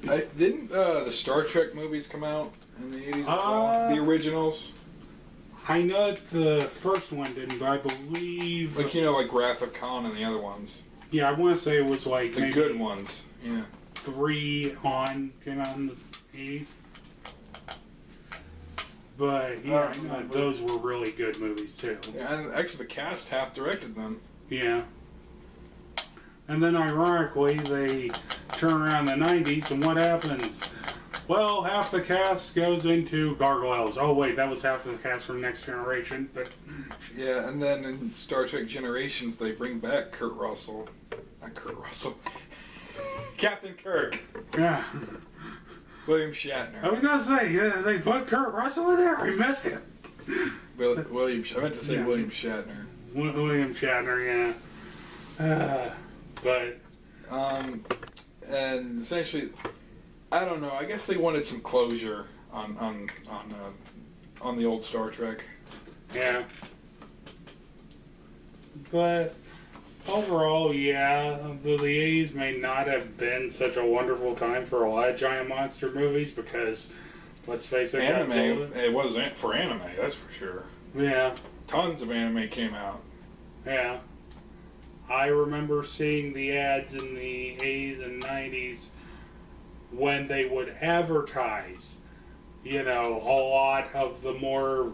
Didn't the Star Trek movies come out in the 80s as well? The originals? I know the first one didn't, but I believe... Like, like Wrath of Khan and the other ones. Yeah, I want to say it was like... The good ones, yeah. 3 on came out in the 80s. But, yeah, I know those were really good movies, too. Yeah, and actually the cast half directed them. Yeah. And then, ironically, they turn around in the 90s, and what happens? Well, half the cast goes into Gargoyles. Oh, wait, that was half the cast from Next Generation, but... Yeah, and then in Star Trek Generations, they bring back Kurt Russell. Not Kurt Russell. Captain Kirk. Yeah. William Shatner. I was going to say, yeah, they put Kurt Russell in there. I missed him. I meant to say Yeah. William Shatner. William Shatner, yeah. But... And essentially... I don't know. I guess they wanted some closure on the old Star Trek. Yeah. But overall, yeah, the 80s may not have been such a wonderful time for a lot of giant monster movies because, let's face it, anime. It wasn't for anime, that's for sure. Yeah. Tons of anime came out. Yeah. I remember seeing the ads in the 80s and 90s when they would advertise, a lot of the more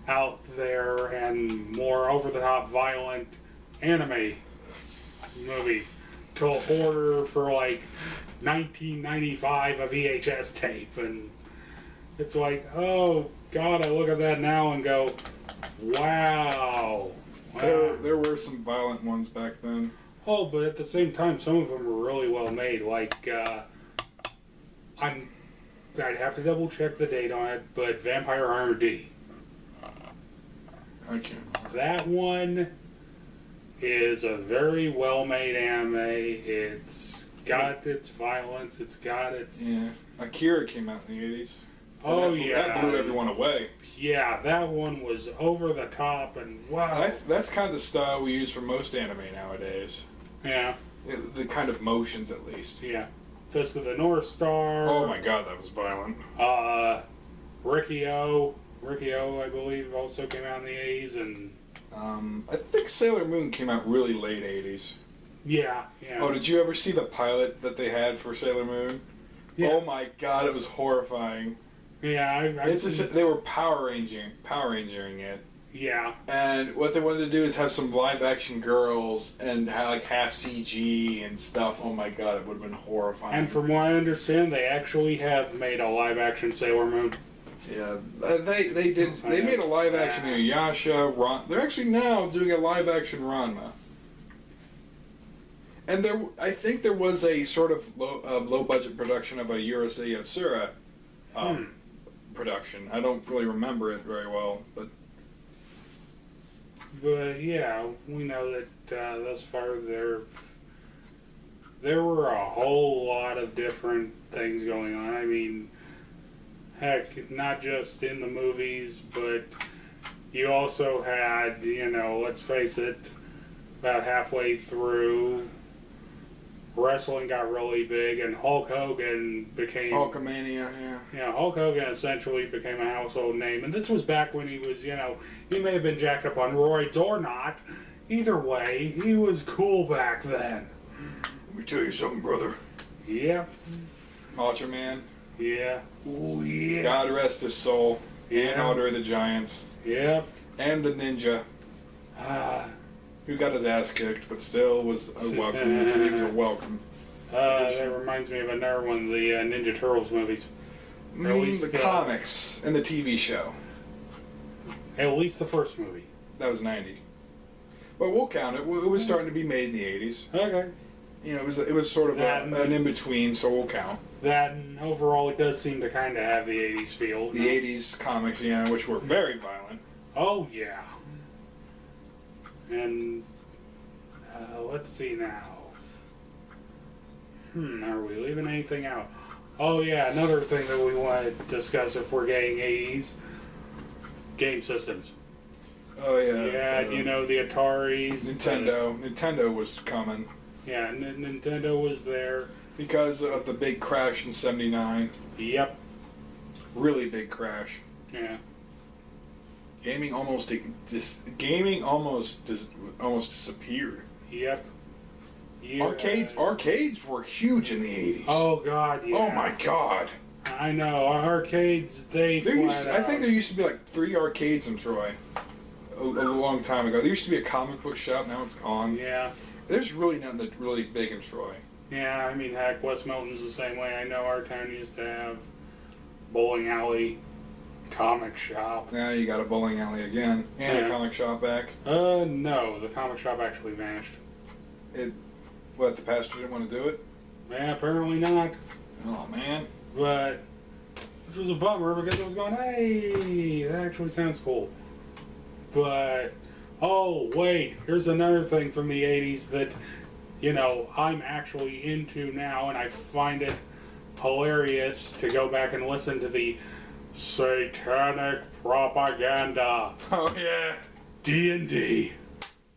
out there and more over-the-top violent anime movies to order for like $19.95 a VHS tape, and it's like, oh God, I look at that now and go, wow. There were some violent ones back then. Oh, but at the same time, some of them were really well made. Like, I'd have to double check the date on it, but Vampire Hunter D. I can't remember. That one is a very well made anime. It's got its violence. It's got its... Yeah. Akira came out in the 80s. Oh, That blew everyone away. Yeah, that one was over the top and wow. That's kind of the style we use for most anime nowadays. Yeah. The kind of motions, at least. Yeah. Fist of the North Star. Oh my God, that was violent. Rikio, I believe, also came out in the 80s, and I think Sailor Moon came out really late 80s. Yeah. Oh, did you ever see the pilot that they had for Sailor Moon? Yeah. Oh my God, it was horrifying. Yeah, they were Power Rangering it. Yeah. And what they wanted to do is have some live action girls and have like half CG and stuff. Oh my God, it would have been horrifying. And from what I understand, they actually have made a live action Sailor Moon. Yeah, they did. They made a live action Inuyasha. They're actually now doing a live action Ranma. And I think there was a sort of low budget production of a Urusei Yatsura production. I don't really remember it very well, but yeah, we know that thus far there were a whole lot of different things going on. I mean, heck, not just in the movies, but you also had, let's face it, about halfway through, wrestling got really big, and Hulk Hogan became... Hulkamania, yeah. Yeah, Hulk Hogan essentially became a household name. And this was back when he was, he may have been jacked up on roids or not. Either way, he was cool back then. Let me tell you something, brother. Yep. Macho Man. Yeah. Oh, yeah. God rest his soul. Yeah. And Andre the Giants. Yep. And the Ninja. Who got his ass kicked, but still was a welcome. He was a welcome. That reminds me of another one of the Ninja Turtles movies. The comics and the TV show. At least the first movie. That was 90. But we'll count it. It was starting to be made in the 80s. Okay. It was sort of an in-between, so we'll count. That, and overall, it does seem to kind of have the 80s feel. The 80s comics, which were very violent. Oh, yeah. And, let's see now. Are we leaving anything out? Oh, yeah, another thing that we want to discuss if we're getting 80s. Game systems. Oh, yeah. Yeah, the Ataris. Nintendo was coming. Yeah, Nintendo was there. Because of the big crash in '79. Yep. Really big crash. Yeah. Gaming almost disappeared. Yep. Yeah. Arcades were huge in the '80s. Oh God, yeah. Oh my God. I know arcades. I think there used to be like 3 arcades in Troy. A long time ago. There used to be a comic book shop. Now it's gone. Yeah. There's really nothing that's really big in Troy. Yeah, I mean, heck, West Milton's the same way. I know our town used to have bowling alley, comic shop. Now you got a bowling alley again, and a comic shop back. No, the comic shop actually vanished. The pastor didn't want to do it? Yeah, apparently not. Oh, man. But, which was a bummer because I was going, hey, that actually sounds cool. But, oh, wait, here's another thing from the 80s that, I'm actually into now, and I find it hilarious to go back and listen to the satanic propaganda. Oh, yeah. D&D.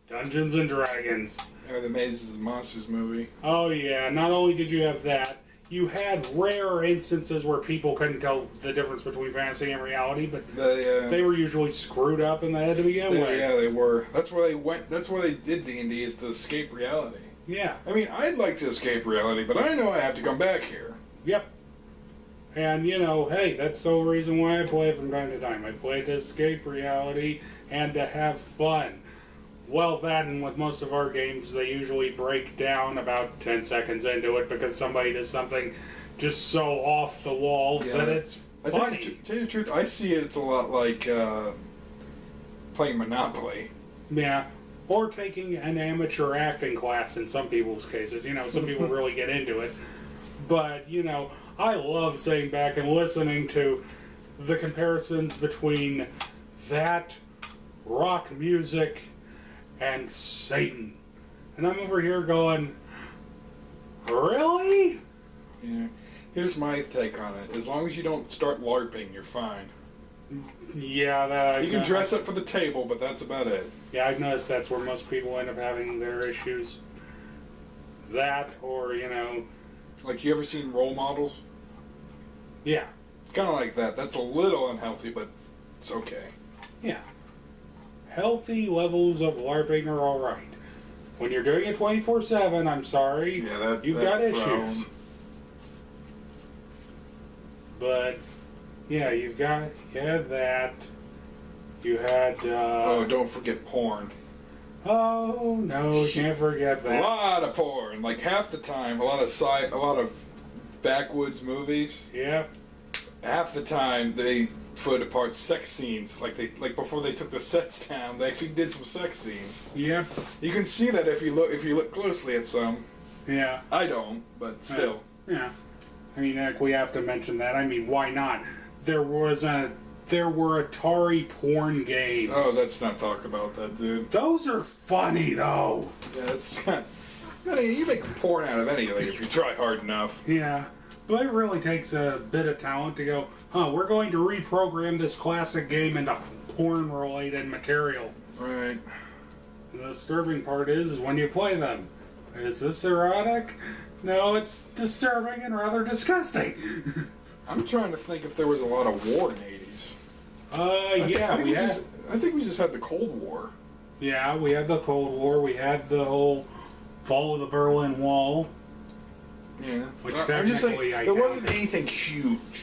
Dungeons and Dragons. Or the Mazes and Monsters movie. Oh, yeah. Not only did you have that, you had rare instances where people couldn't tell the difference between fantasy and reality, but they were usually screwed up in the head to begin with. Yeah, they were. That's where they went. That's where they did D&D, is to escape reality. Yeah. I mean, I'd like to escape reality, but I know I have to come back here. Yep. And, hey, that's the whole reason why I play from time to time. I play to escape reality and to have fun. Well, that and with most of our games, they usually break down about 10 seconds into it because somebody does something just so off the wall that it's funny. To tell you the truth, I see it's a lot like playing Monopoly. Yeah. Or taking an amateur acting class in some people's cases. Some people really get into it. But, I love sitting back and listening to the comparisons between that, rock music, and Satan. And I'm over here going, really? Yeah. Here's my take on it. As long as you don't start LARPing, you're fine. Yeah, you can dress up for the table, but that's about it. Yeah, I've noticed that's where most people end up having their issues. That, or, Like, you ever seen Role Models? Yeah. Kind of like that. That's a little unhealthy, but it's okay. Yeah. Healthy levels of LARPing are alright. When you're doing it 24/7, I'm sorry, you've got issues. But, yeah, you had that. You had, oh, don't forget porn. Oh, no, can't forget that. A lot of porn. Like, half the time, a lot of backwoods movies. Yep. Half the time, they put apart sex scenes. Like before they took the sets down, they actually did some sex scenes. Yep. You can see that if you look closely at some. Yeah. I don't, but still. Yeah. I mean, heck, we have to mention that. I mean, why not? There were Atari porn games. Oh, let's not talk about that, dude. Those are funny, though. Yeah, it's not. I mean, you make porn out of anything if you try hard enough. Yeah. But it really takes a bit of talent to go, we're going to reprogram this classic game into porn-related material. Right. And the disturbing part is when you play them. Is this erotic? No, it's disturbing and rather disgusting. I'm trying to think if there was a lot of war in the 80s. Yeah, I think we just had the Cold War. Yeah, we had the Cold War. We had the whole fall of the Berlin Wall. Yeah. Which I'm just saying, there wasn't anything huge.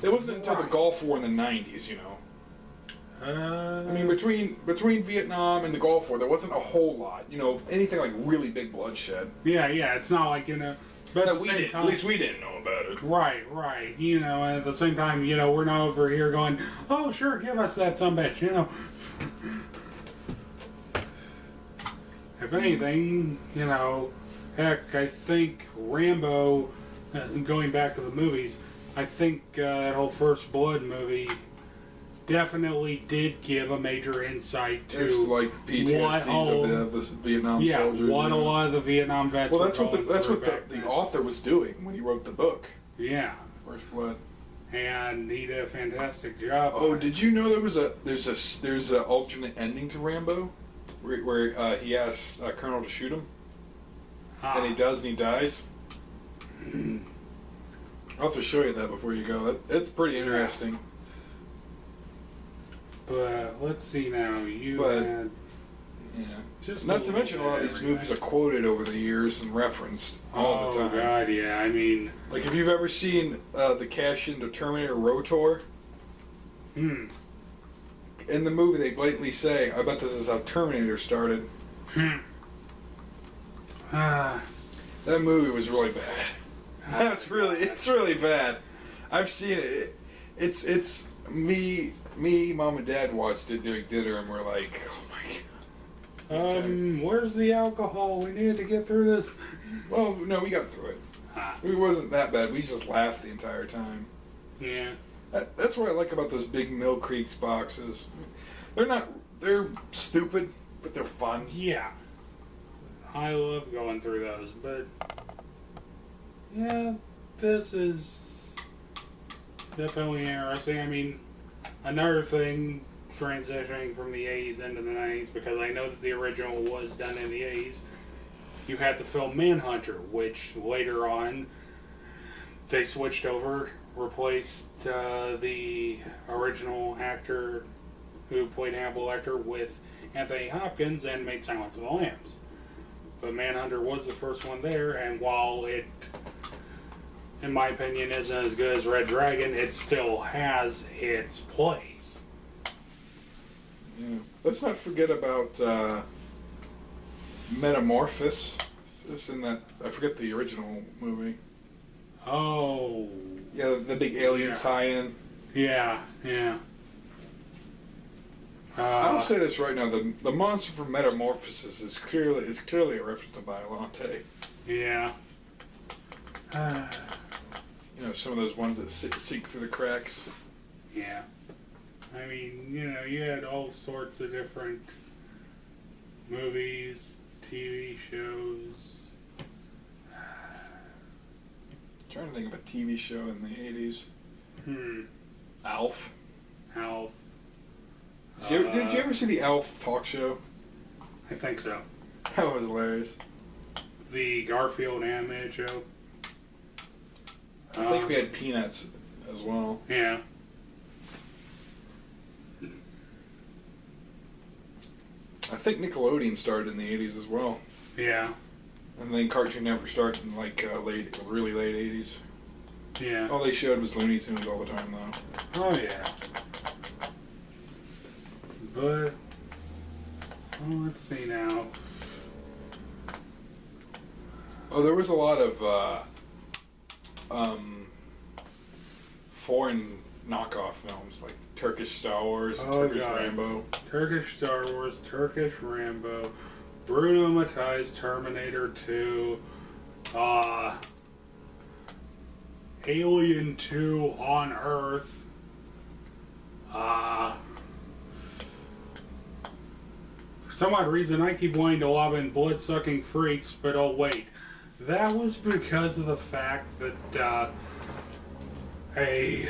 It wasn't until the Gulf War in the 90s, I mean, between Vietnam and the Gulf War, there wasn't a whole lot. Anything like really big bloodshed. Yeah, it's not like, but at least we didn't know about it. Right. At the same time, we're not over here going, oh, sure, give us that sumbitch, If anything, heck, I think Rambo, going back to the movies, I think that whole First Blood movie definitely did give a major insight to it's like PTSD of the Vietnam soldiers. A lot of the Vietnam vets. Well, that's what the author was doing when he wrote the book. Yeah. First Blood. And he did a fantastic job. Oh, did you know there's a alternate ending to Rambo, where he asks Colonel to shoot him, and he does, and he dies. I'll have to show you that before you go. It's pretty interesting. But let's see now. Had yeah. just Not to mention a lot of these movies are quoted over the years and referenced all the time. Oh God, yeah. I mean, like if you've ever seen the cash-in to Terminator Rotor. In the movie, they blatantly say, "I bet this is how Terminator started." That movie was really bad. It's really bad. I've seen it. It's me, mom and dad watched it doing dinner, and we're like, "Oh my god." Where's the alcohol? We needed to get through this. Well, no, we got through it. It wasn't that bad. We just laughed the entire time. Yeah. That's what I like about those big Mill Creeks boxes. They're stupid, but they're fun. Yeah. I love going through those, but yeah, this is definitely interesting. I mean, another thing, transitioning from the 80s into the 90s, because I know that the original was done in the 80s, you had the film Manhunter, which later on they switched over, replaced the original actor who played Hannibal Lecter with Anthony Hopkins and made Silence of the Lambs. But Manhunter was the first one there, and while it, in my opinion, isn't as good as Red Dragon, it still has its place. Yeah. Let's not forget about Metamorphosis. It's in that, I forget the original movie. Oh. Yeah, the big alien tie-in. Yeah. I'll say this right now: the monster from Metamorphosis is clearly a reference to Biollante. Yeah. Some of those ones that seek through the cracks. Yeah. I mean, you had all sorts of different movies, TV shows. Trying to think of a TV show in the 80s. Alf. Did you ever see the Alf talk show? I think so. That was hilarious. The Garfield animated show. I think we had Peanuts as well. Yeah. I think Nickelodeon started in the 80s as well. Yeah. And then Cartoon Network started in really late 80s. Yeah. All they showed was Looney Tunes all the time though. Oh yeah. But let's see now. Oh, there was a lot of foreign knockoff films like Turkish Star Wars and Turkish Rambo. Turkish Star Wars, Turkish Rambo, Bruno Mattei's Terminator 2, Alien 2 on Earth, for some odd reason I keep wanting to lob in Blood-Sucking Freaks, but oh wait, that was because of the fact that a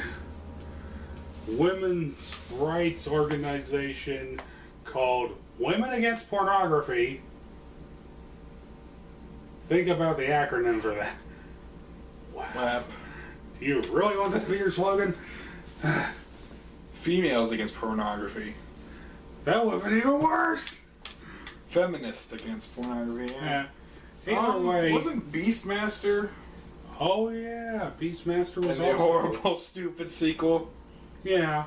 women's rights organization called Women Against Pornography. Think about the acronym for that. Wow. WAP. Do you really want that to be your slogan? Females Against Pornography. That would have been even worse. Feminists Against Pornography. Yeah. Either way. Wasn't Beastmaster? Oh yeah, Beastmaster was a horrible, stupid sequel. Yeah.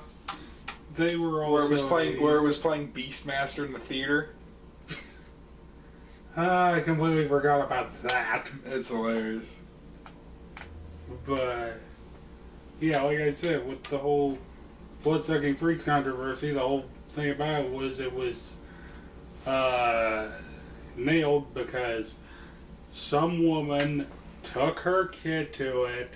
They were also where it was playing Beastmaster in the theater. I completely forgot about that. It's hilarious. But yeah, like I said, with the whole Blood-Sucking Freaks controversy, the whole thing about it was nailed because some woman took her kid to it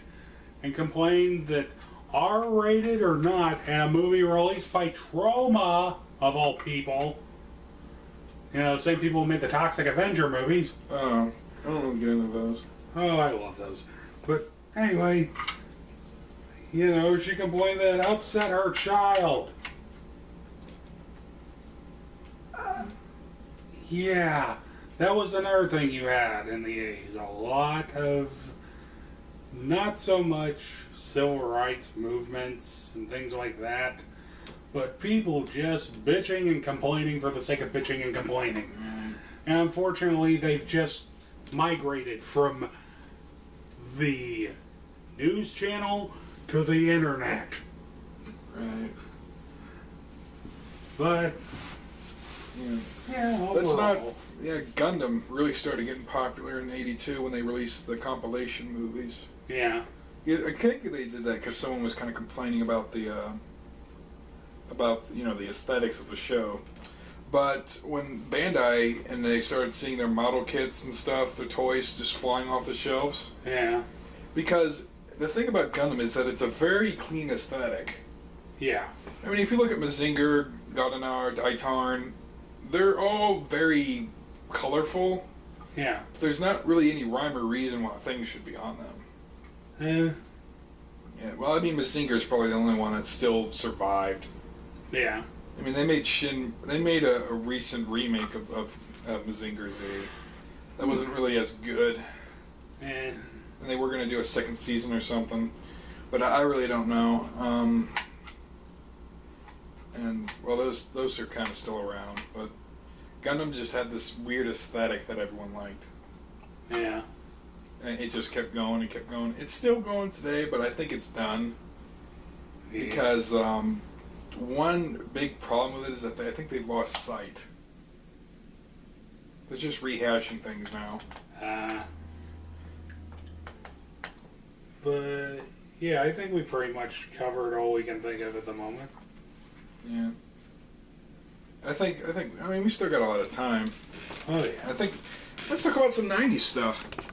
and complained that R-rated or not, and a movie released by Troma, of all people, same people who made the Toxic Avenger movies. Oh, I don't want to get into those. Oh, I love those. But anyway, she complained that it upset her child. Yeah, that was another thing you had in the 80s. A lot of not so much civil rights movements and things like that, but people just bitching and complaining for the sake of bitching and complaining. And unfortunately, they've just migrated from the news channel to the internet. Right. But yeah, That's not. overall, Yeah, Gundam really started getting popular in '82 when they released the compilation movies. yeah, I think they did that because someone was kind of complaining about the the aesthetics of the show. But when Bandai and they started seeing their model kits and stuff, their toys just flying off the shelves, yeah, because the thing about Gundam is that it's a very clean aesthetic. yeah, I mean, if you look at Mazinger, Gardiner, Daitarn, they're all very colorful. yeah. But there's not really any rhyme or reason why things should be on them. Yeah, well, I mean, Mazinger's probably the only one that still survived. Yeah. I mean, they made a recent remake of Mazinger Z. That wasn't really as good. Eh. And they were going to do a second season or something. But I really don't know. And, well, those are kind of still around. But Gundam just had this weird aesthetic that everyone liked. Yeah. And it just kept going and kept going. It's still going today, but I think it's done. Yeah. Because one big problem with it is that I think they've lost sight. They're just rehashing things now. But yeah, I think we pretty much covered all we can think of at the moment. Yeah. I mean, we still got a lot of time. Oh yeah. I think, let's talk about some 90s stuff.